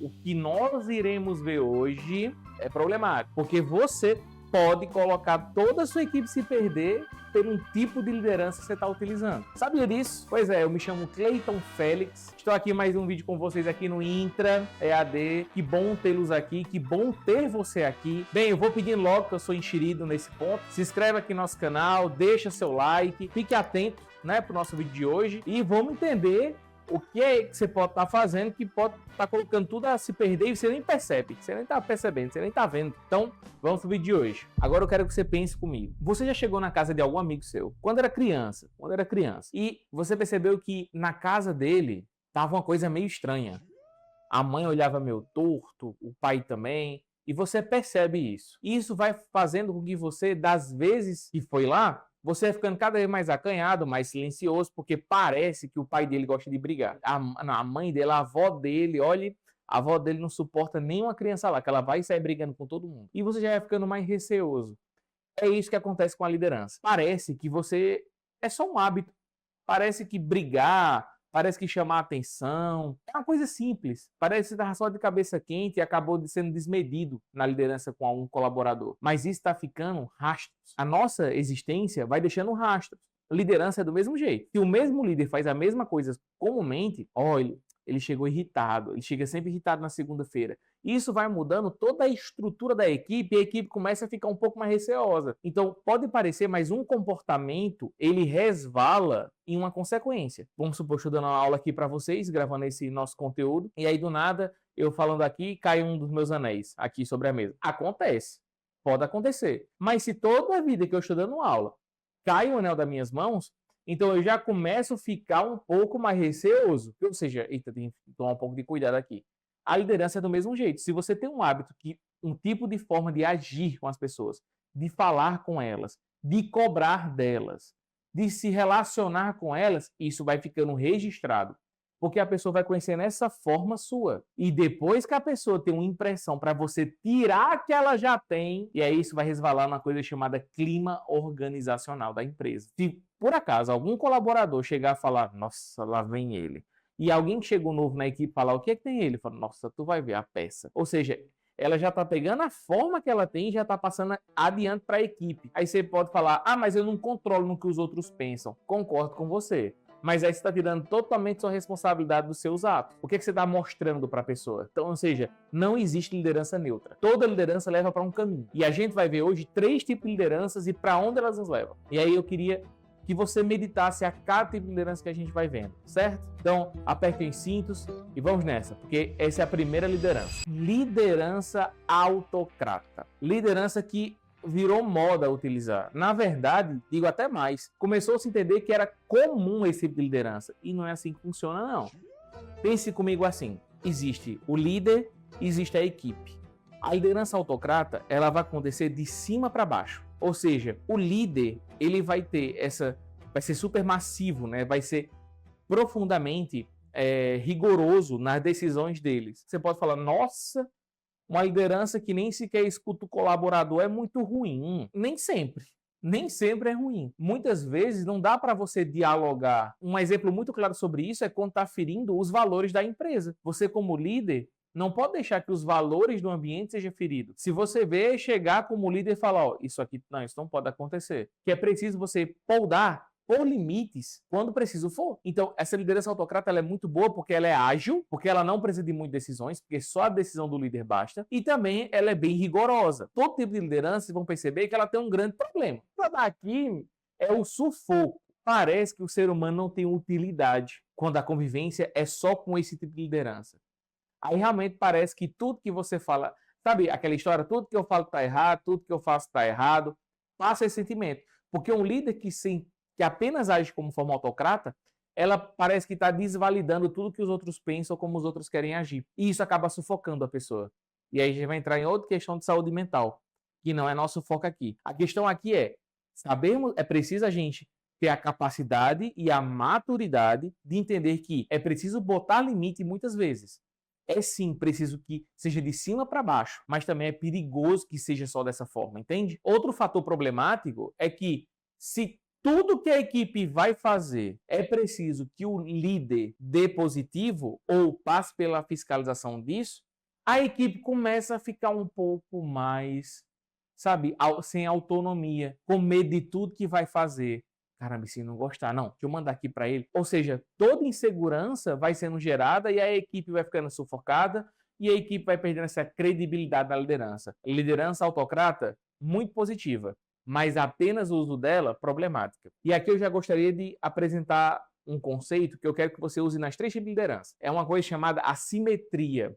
O que nós iremos ver hoje é problemático, porque você pode colocar toda a sua equipe se perder pelo tipo de liderança que você está utilizando. Sabia disso? Pois é, eu me chamo Cleiton Félix, estou aqui mais um vídeo com vocês aqui no Intra EAD, que bom tê-los aqui, que bom ter você aqui. Bem, eu vou pedindo logo que eu sou enxerido nesse ponto, se inscreve aqui no nosso canal, deixa seu like, fique atento, né, para o nosso vídeo de hoje e vamos entender o que é que você pode estar fazendo que pode estar colocando tudo a se perder e você nem percebe, você nem está percebendo, você nem está vendo. Então, vamos pro vídeo de hoje. Agora eu quero que você pense comigo. Você já chegou na casa de algum amigo seu, quando era criança, e você percebeu que na casa dele estava uma coisa meio estranha. A mãe olhava meio torto, o pai também, e você percebe isso. E isso vai fazendo com que você, das vezes que foi lá, você vai ficando cada vez mais acanhado, mais silencioso, porque parece que o pai dele gosta de brigar. A mãe dele, a avó dele, olhe, a avó dele não suporta nenhuma criança lá, que ela vai sair brigando com todo mundo. E você já vai ficando mais receoso. É isso que acontece com a liderança. Parece que você é só um hábito. Parece que brigar, parece que chamar atenção, é uma coisa simples. Parece que você estava só de cabeça quente e acabou sendo desmedido na liderança com algum colaborador. Mas isso está ficando rastros. A nossa existência vai deixando rastros. Liderança é do mesmo jeito. Se o mesmo líder faz a mesma coisa comumente, olha, ele chegou irritado, ele chega sempre irritado na segunda-feira. Isso vai mudando toda a estrutura da equipe e a equipe começa a ficar um pouco mais receosa. Então, pode parecer, mas um comportamento, ele resvala em uma consequência. Vamos supor, estou dando uma aula aqui para vocês, gravando esse nosso conteúdo, e aí do nada, eu falando aqui, cai um dos meus anéis aqui sobre a mesa. Acontece, pode acontecer. Mas se toda a vida que eu estou dando aula, cai um anel das minhas mãos, então eu já começo a ficar um pouco mais receoso. Ou seja, eita, tem que tomar um pouco de cuidado aqui. A liderança é do mesmo jeito. Se você tem um hábito, um tipo de forma de agir com as pessoas, de falar com elas, de cobrar delas, de se relacionar com elas, isso vai ficando registrado. Porque a pessoa vai conhecer nessa forma sua. E depois que a pessoa tem uma impressão para você tirar que ela já tem, e aí isso vai resvalar numa coisa chamada clima organizacional da empresa. Se por acaso algum colaborador chegar a falar, nossa, lá vem ele, e alguém que chegou novo na equipe falar, o que é que tem ele? Fala, nossa, tu vai ver a peça. Ou seja, ela já está pegando a forma que ela tem e já está passando adiante para a equipe. Aí você pode falar, mas eu não controlo no que os outros pensam. Concordo com você. Mas aí você está tirando totalmente sua responsabilidade dos seus atos. O que você está mostrando para a pessoa? Então, ou seja, não existe liderança neutra. Toda liderança leva para um caminho. E a gente vai ver hoje 3 tipos de lideranças e para onde elas nos levam. E aí eu queria que você meditasse a cada tipo de liderança que a gente vai vendo, certo? Então, apertem os cintos e vamos nessa, porque essa é a primeira liderança. Liderança autocrata. Liderança que virou moda utilizar. Na verdade, digo até mais, começou a se entender que era comum esse tipo de liderança. E não é assim que funciona, não. Pense comigo assim, existe o líder, existe a equipe. A liderança autocrata, ela vai acontecer de cima para baixo. Ou seja, o líder, ele vai ter vai ser super massivo, né? Vai ser profundamente rigoroso nas decisões deles. Você pode falar, nossa, uma liderança que nem sequer escuta o colaborador é muito ruim. Nem sempre. Nem sempre é ruim. Muitas vezes não dá para você dialogar. Um exemplo muito claro sobre isso é quando está ferindo os valores da empresa. Você, como líder, não pode deixar que os valores do ambiente sejam feridos. Se você vê chegar como líder e falar, isso aqui, não, isso não pode acontecer. Que é preciso você podar, por limites, quando preciso for. Então, essa liderança autocrata ela é muito boa porque ela é ágil, porque ela não precisa de muitas decisões, porque só a decisão do líder basta, e também ela é bem rigorosa. Todo tipo de liderança, vocês vão perceber que ela tem um grande problema. Para dar aqui é o sufoco. Parece que o ser humano não tem utilidade quando a convivência é só com esse tipo de liderança. Aí realmente parece que tudo que você fala, sabe aquela história, tudo que eu falo está errado, tudo que eu faço está errado, passa esse sentimento. Porque um líder que apenas age como forma autocrata, ela parece que está desvalidando tudo que os outros pensam, como os outros querem agir. E isso acaba sufocando a pessoa. E aí a gente vai entrar em outra questão de saúde mental, que não é nosso foco aqui. A questão aqui é preciso a gente ter a capacidade e a maturidade de entender que é preciso botar limite muitas vezes. É sim preciso que seja de cima para baixo, mas também é perigoso que seja só dessa forma, entende? Outro fator problemático é que se tudo que a equipe vai fazer é preciso que o líder dê positivo ou passe pela fiscalização disso, a equipe começa a ficar um pouco mais, sabe, sem autonomia, com medo de tudo que vai fazer. Caramba, se não gostar, não, deixa eu mandar aqui para ele. Ou seja, toda insegurança vai sendo gerada e a equipe vai ficando sufocada e a equipe vai perdendo essa credibilidade na liderança. Liderança autocrata, muito positiva, mas apenas o uso dela, problemática. E aqui eu já gostaria de apresentar um conceito que eu quero que você use nas 3 tipos de liderança. É uma coisa chamada assimetria.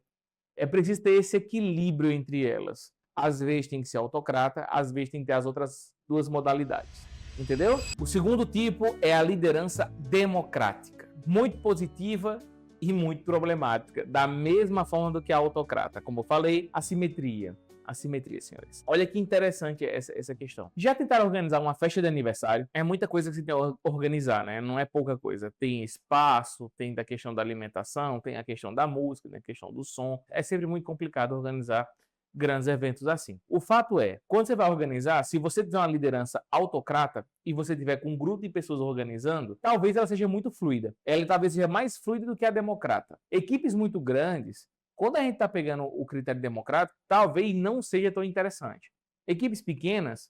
É preciso ter esse equilíbrio entre elas. Às vezes tem que ser autocrata, às vezes tem que ter as outras 2 modalidades. Entendeu? O segundo tipo é a liderança democrática. Muito positiva e muito problemática. Da mesma forma do que a autocrata. Como eu falei, assimetria. Assimetria, senhores. Olha que interessante essa questão. Já tentaram organizar uma festa de aniversário? É muita coisa que você tem que organizar, né? Não é pouca coisa. Tem espaço, tem da questão da alimentação, tem a questão da música, tem a questão do som. É sempre muito complicado organizar grandes eventos assim. O fato é, quando você vai organizar, se você tiver uma liderança autocrata e você tiver com um grupo de pessoas organizando, talvez ela seja muito fluida. Ela talvez seja mais fluida do que a democrata. Equipes muito grandes, quando a gente está pegando o critério democrático, talvez não seja tão interessante. Equipes pequenas,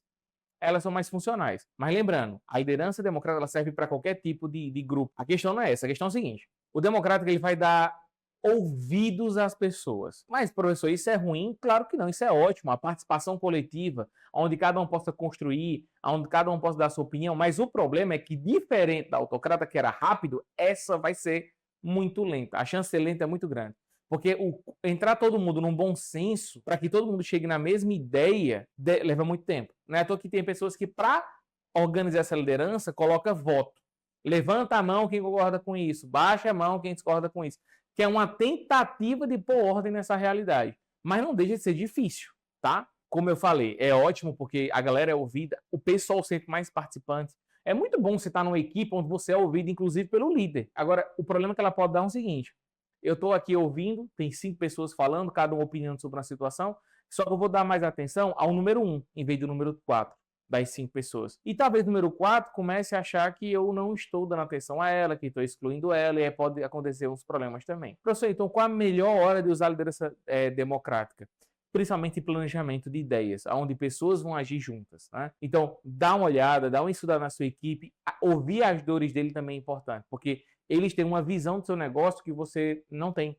elas são mais funcionais. Mas lembrando, a liderança democrática ela serve para qualquer tipo de grupo. A questão não é essa, a questão é a seguinte. O democrático ele vai dar ouvidos às pessoas. Mas, professor, isso é ruim? Claro que não, isso é ótimo. A participação coletiva, onde cada um possa construir, onde cada um possa dar sua opinião. Mas o problema é que, diferente da autocrata, que era rápido, essa vai ser muito lenta. A chance de ser lenta é muito grande. Porque entrar todo mundo num bom senso, para que todo mundo chegue na mesma ideia, leva muito tempo. Não é à toa que tem pessoas que, para organizar essa liderança, coloca voto. Levanta a mão quem concorda com isso, baixa a mão quem discorda com isso. Que é uma tentativa de pôr ordem nessa realidade. Mas não deixa de ser difícil, tá? Como eu falei, é ótimo porque a galera é ouvida, o pessoal sempre mais participante. É muito bom você estar numa equipe onde você é ouvido, inclusive, pelo líder. Agora, o problema que ela pode dar é o seguinte. Eu estou aqui ouvindo, tem 5 pessoas falando, cada uma opinando sobre uma situação, só que eu vou dar mais atenção ao número 1, em vez do número 4. Das 5 pessoas. E talvez o número 4 comece a achar que eu não estou dando atenção a ela, que estou excluindo ela, e aí pode acontecer uns problemas também. Professor, então qual a melhor hora de usar a liderança democrática? Principalmente em planejamento de ideias, onde pessoas vão agir juntas. Né? Então, dá uma olhada, dá uma estudada na sua equipe, ouvir as dores dele também é importante, porque eles têm uma visão do seu negócio que você não tem.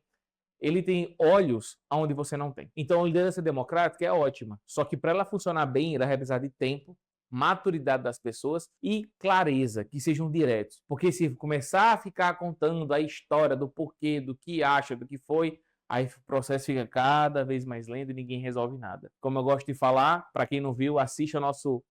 Ele tem olhos onde você não tem. Então, a liderança democrática é ótima. Só que para ela funcionar bem, ela vai precisar de tempo, maturidade das pessoas e clareza, que sejam diretos. Porque se começar a ficar contando a história do porquê, do que acha, do que foi, aí o processo fica cada vez mais lento e ninguém resolve nada. Como eu gosto de falar, para quem não viu, assista o nosso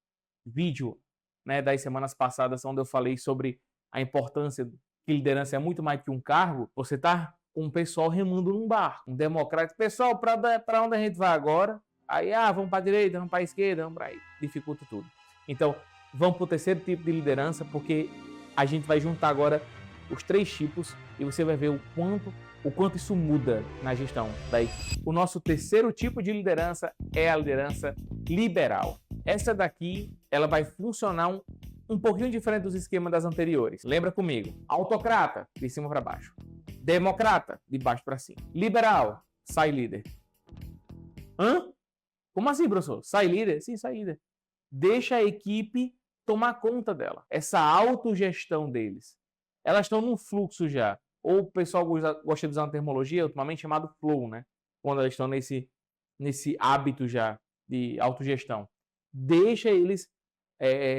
vídeo, né, das semanas passadas, onde eu falei sobre a importância que liderança é muito mais que um cargo. Você está com o pessoal remando num barco, um democrático. Pessoal, para onde a gente vai agora? Aí, vamos para a direita, vamos para a esquerda, vamos para aí. Dificulta tudo. Então, vamos para o terceiro tipo de liderança, porque a gente vai juntar agora os 3 tipos e você vai ver o quanto isso muda na gestão da equipe. O nosso terceiro tipo de liderança é a liderança liberal. Essa daqui, ela vai funcionar um pouquinho diferente dos esquemas das anteriores. Lembra comigo? Autocrata, de cima para baixo. Democrata, de baixo para cima. Liberal, sai líder. Hã? Como assim, professor? Sai líder? Sim, sai líder. Deixa a equipe tomar conta dela. Essa autogestão deles. Elas estão num fluxo já. Ou o pessoal gosta de usar uma terminologia ultimamente chamado flow, né? Quando elas estão nesse hábito já de autogestão. Deixa eles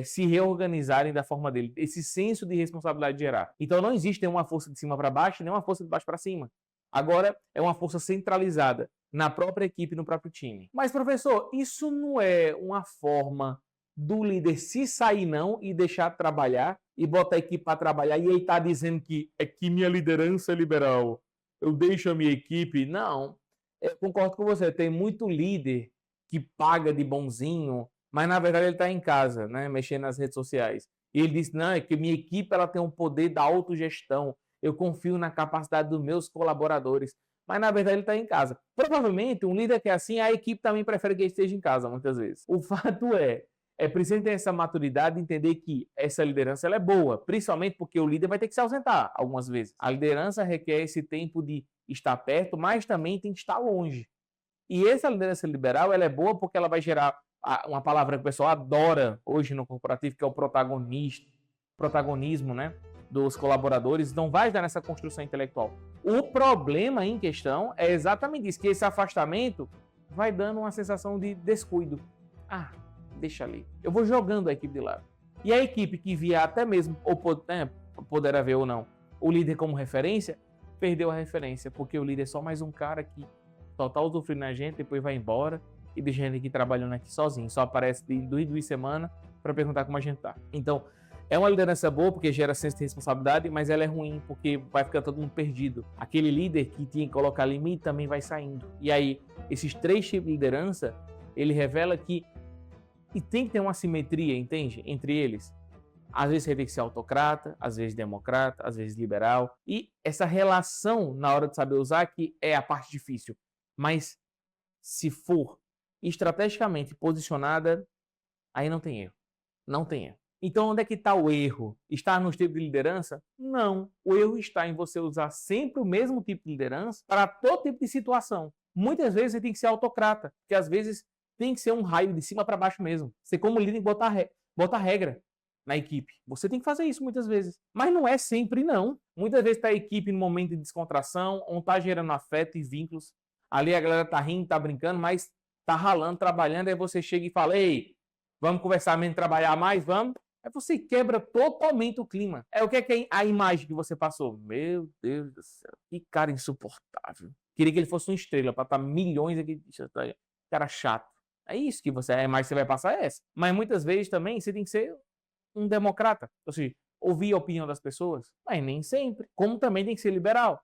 se reorganizarem da forma dele, esse senso de responsabilidade gerar. Então não existe uma força de cima para baixo, nem uma força de baixo para cima. Agora é uma força centralizada na própria equipe, no próprio time. Mas, professor, isso não é uma forma do líder se sair não e deixar trabalhar e botar a equipe para trabalhar e aí tá dizendo que é que minha liderança é liberal, eu deixo a minha equipe? Não, eu concordo com você, tem muito líder que paga de bonzinho, mas na verdade ele está em casa, né, mexendo nas redes sociais. E ele diz, não, é que minha equipe ela tem um poder da autogestão, eu confio na capacidade dos meus colaboradores. Mas na verdade ele está em casa. Provavelmente um líder que é assim, a equipe também prefere que ele esteja em casa, muitas vezes. O fato é é preciso ter essa maturidade e entender que essa liderança ela é boa, principalmente porque o líder vai ter que se ausentar algumas vezes. A liderança requer esse tempo de estar perto, mas também tem que estar longe. E essa liderança liberal ela é boa porque ela vai gerar uma palavra que o pessoal adora hoje no corporativo, que é o protagonismo, né, dos colaboradores. Então vai dar nessa construção intelectual. O problema em questão é exatamente isso, que esse afastamento vai dando uma sensação de descuido. Deixa ali. Eu vou jogando a equipe de lado. E a equipe que via até mesmo, poderá ver ou não, o líder como referência, perdeu a referência, porque o líder é só mais um cara que só tá usufruindo na gente, depois vai embora e deixa a gente aqui trabalhando aqui sozinho. Só aparece de 2 semanas para perguntar como a gente tá. Então, é uma liderança boa porque gera senso de responsabilidade, mas ela é ruim porque vai ficar todo mundo perdido. Aquele líder que tinha que colocar limite também vai saindo. E aí, esses 3 tipos de liderança, ele revela que tem que ter uma simetria, entende? Entre eles. Às vezes você tem que ser autocrata, às vezes democrata, às vezes liberal. E essa relação, na hora de saber usar, que é a parte difícil. Mas se for estrategicamente posicionada, aí não tem erro. Não tem erro. Então, onde é que está o erro? Está nos tipos de liderança? Não. O erro está em você usar sempre o mesmo tipo de liderança para todo tipo de situação. Muitas vezes você tem que ser autocrata, porque às vezes tem que ser um raio de cima para baixo mesmo. Você, como líder, tem que botar regra na equipe. Você tem que fazer isso muitas vezes. Mas não é sempre, não. Muitas vezes está a equipe no momento de descontração, onde está gerando afeto e vínculos. Ali a galera está rindo, está brincando, mas está ralando, trabalhando. Aí você chega e fala, ei, vamos conversar menos, trabalhar mais, vamos? Aí você quebra totalmente o clima. O que é a imagem que você passou? Meu Deus do céu, que cara insuportável. Queria que ele fosse uma estrela para estar milhões aqui. Cara chato. É isso que a imagem que você vai passar é essa. Mas muitas vezes também você tem que ser um democrata. Ou seja, ouvir a opinião das pessoas. Mas nem sempre. Como também tem que ser liberal.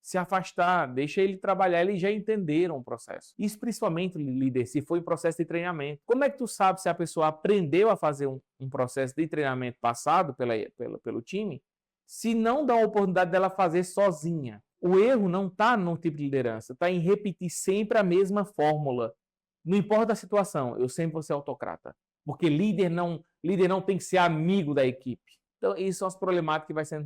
Se afastar, deixa ele trabalhar, eles já entenderam o processo. Isso principalmente, líder, se for em processo de treinamento. Como é que tu sabe se a pessoa aprendeu a fazer um processo de treinamento passado pelo time, se não dá a oportunidade dela fazer sozinha? O erro não está no tipo de liderança, está em repetir sempre a mesma fórmula. Não importa a situação, eu sempre vou ser autocrata. Porque líder não tem que ser amigo da equipe. Então, essas são as problemáticas que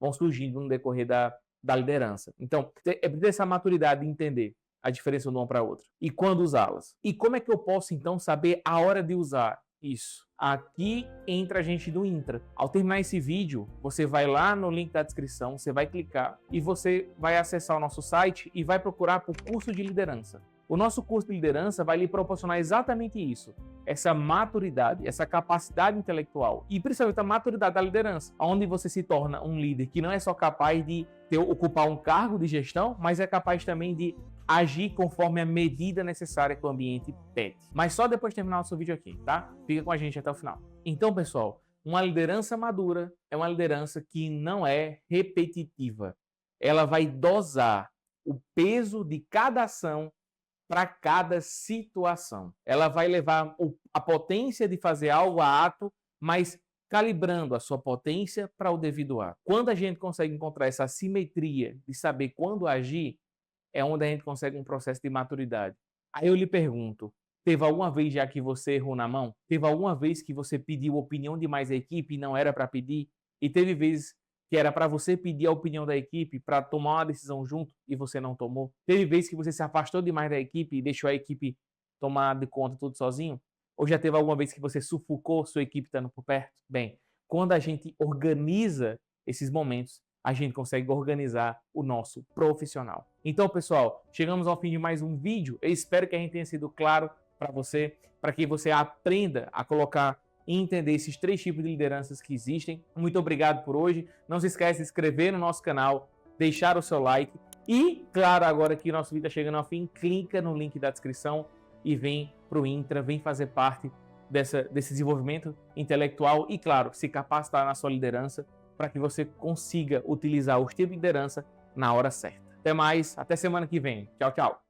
vão surgindo no decorrer da liderança. Então, é preciso essa maturidade de entender a diferença de uma para outra. E quando usá-las. E como é que eu posso, então, saber a hora de usar isso? Aqui entra a gente do Intra. Ao terminar esse vídeo, você vai lá no link da descrição, você vai clicar e você vai acessar o nosso site e vai procurar por curso de liderança. O nosso curso de liderança vai lhe proporcionar exatamente isso, essa maturidade, essa capacidade intelectual e principalmente a maturidade da liderança, onde você se torna um líder que não é só capaz de ocupar um cargo de gestão, mas é capaz também de agir conforme a medida necessária que o ambiente pede. Mas só depois de terminar o nosso vídeo aqui, tá? Fica com a gente até o final. Então, pessoal, uma liderança madura é uma liderança que não é repetitiva. Ela vai dosar o peso de cada ação para cada situação. Ela vai levar a potência de fazer algo a ato, mas calibrando a sua potência para o devido ato. Quando a gente consegue encontrar essa simetria de saber quando agir, é onde a gente consegue um processo de maturidade. Aí eu lhe pergunto, teve alguma vez já que você errou na mão? Teve alguma vez que você pediu opinião demais à equipe e não era para pedir? E teve vezes que era para você pedir a opinião da equipe para tomar uma decisão junto e você não tomou? Teve vezes que você se afastou demais da equipe e deixou a equipe tomar de conta tudo sozinho? Ou já teve alguma vez que você sufocou sua equipe estando por perto? Bem, quando a gente organiza esses momentos, a gente consegue organizar o nosso profissional. Então, pessoal, chegamos ao fim de mais um vídeo. Eu espero que a gente tenha sido claro para você, para que você aprenda a colocar e entender esses 3 tipos de lideranças que existem. Muito obrigado por hoje. Não se esqueça de se inscrever no nosso canal, deixar o seu like e, claro, agora que o nosso vídeo está chegando ao fim, clica no link da descrição e vem para o Intra, vem fazer parte desse desenvolvimento intelectual e, claro, se capacitar na sua liderança para que você consiga utilizar os tipos de liderança na hora certa. Até mais, até semana que vem. Tchau, tchau.